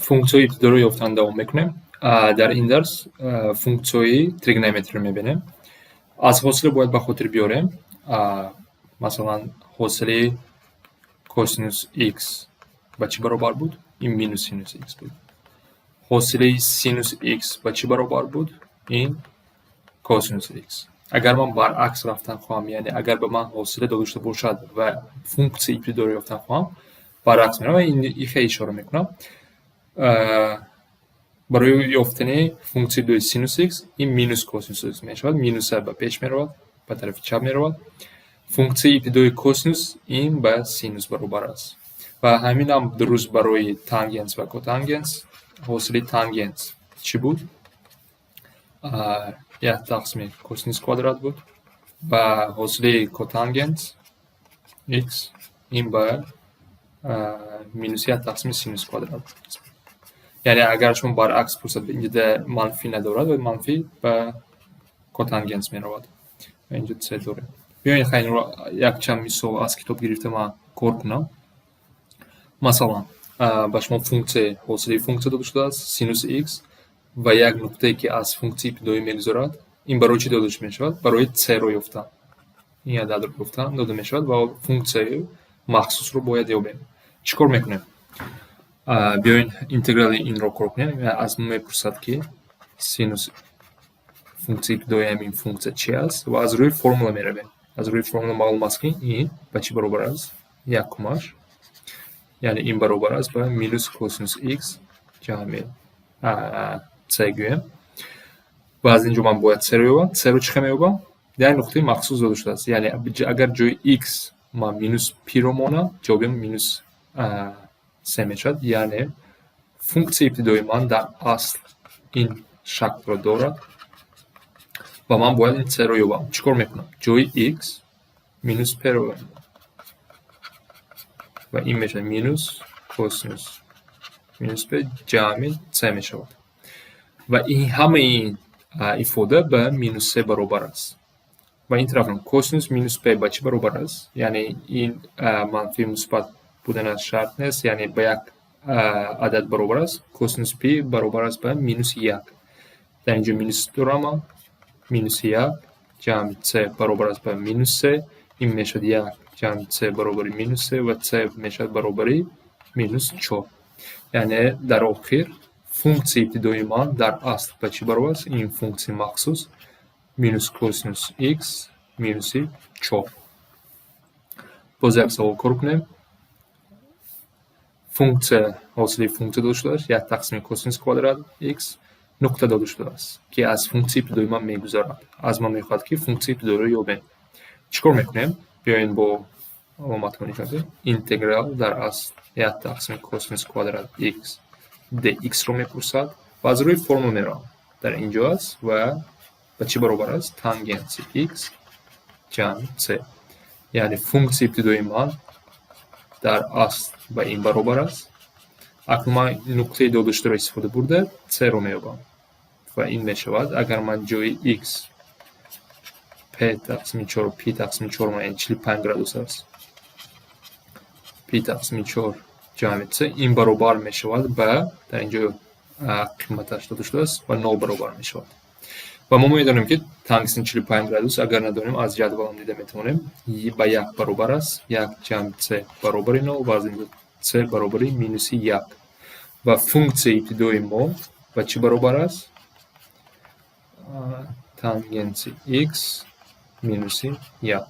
функцияи ибтидоиро ёфтан давом мекунем. Дар ин дарс функцияи тригонометрия мебинем. аз ҳосила бояд ба хотир биёрем. Масалан, ҳосили косинус x ба чӣ баробар буд? Ин минус синус x буд. ҳосили синус x ба чӣ баробар буд? Ин косинус x. агар ман баръакс рафтан хоҳам, яъне агар ба ман ҳосила дода шуда бошад ва функсияи ибтидоиро ёфтан хоҳам, баръакс меравам ва ин хеле ишора мекунам. барои ёфтани функсияи дуи синус x, ин минус косинус x мешавад. минуса ба пеш меравад, ба тарафи чап меравад. функсияи ибтидои косинус, ин ба синус баробар аст. ва ҳаминам дуруст барои тангенс ва котангенс. ҳосили тангенс чӣ буд? 1 тақсими косинус квадрат буд. ва ҳосили котангенс x, ин ба минус 1 тақсими синус квадрат буд. яъне агар шумо баръакс пурсад, инҷода манфӣ надорад ва манфӣ ба котангенс меравад. ва инҷо се дорем. биёед хайнро якчанд мисол аз китоб гирифта ман кор кунам. масалан, ба шумо функсия, ҳосили функсия дода шудааст, синус x ва як нуқтае ки аз функсияи ибтидоӣ мегузарад. ин барои чӣ дода мешавад? барои c-ро ёфтан. ин ададро ёфтан дода мешавад ва функсияи махсусро бояд ёбем. чӣ кор мекунем? биёед интеграли инро кор кунем. аз мо мепурсад ки синус функсияи ибтидои ҳамин функсия чӣ аст ва аз рӯи формула меравем. аз рӯи формула маълум аст ки ин ба чӣ баробар аст? 1, яъне ин баробар аст ба минус косинус x ҷамъи c гӯем. ва аз инҷо ман бояд c-ро ёбам. c-ро чӣ хел меёбам? як нуқтаи махсус дода шудааст. яъне агар ҷои x ман минус p-ро монам, ҷавобем минус c мешавад. яъне функсияи ибтидои ман дар асл ин шаклро дорад ва ман бояд ин c-ро ёбам. чӣ кор мекунам? ҷои x минус p-ро ёбам ва ин мешавад минус косинус минус p ҷамъи c мешавад. ва ин ҳамаи ин ифода ба минус c баробар аст. ва ин тарафам косинус минус p ба чӣ баробар аст? яъне ин манфӣ мусбат буданаш шарт нест, яъне ба як адад баробар аст. косинус p баробар аст ба минус 1. дар инҷо минус дорам, минус 1 ҷамъи c баробар аст ба минус c. ин мешавад 1 ҷамъи c баробари минус c ва c мешавад баробари минус 4. яъне дар охир функсияи ибтидои ман дар асл ба чӣ баробар аст? ин функсияи махсус минус косинус x минуси 4. боз як савол кор кунем. функсия, ҳосили функсия дода шудааст, 1 тақсими косинус квадрат x нуқта дода шудааст ки аз функсияи ибтидои ман мегузарад. аз ман мехоҳад ки функсияи ибтидоиро ёбем. чӣ кор мекунем? биёед бо аломатҳо нишон кунем. интеграл дар асл 1 тақсими косинус квадрат x dx-ро мепурсад ва аз рӯи формула меравам. дар инҷо аст ва ба чӣ баробар аст? тангенси x ҷамъи c. яъне функсияи ибтидои ман дар асл ба ин баробар аст. акнун ман нуқтаи дода шударо истифода бурда c-ро меёбам ва ин мешавад агар ман ҷои x p тақсими 4 p тақсими 4 ман 45 градус аст. p тақсими 4 ҷамъи c ин баробар мешавад ба, дар инҷо қиматаш дода шудааст, ба 0 баробар мешавад. ва мо медонем ки тангисни 45 градус агар надонем аз ҷадвалам дида метавонем ба 1 баробар аст. 1 ҷамъи c баробари 0 ва аз инҷо c баробари минуси 1. ва функсияи ибтидои мо ба чӣ баробар аст? тангенси x минуси 1.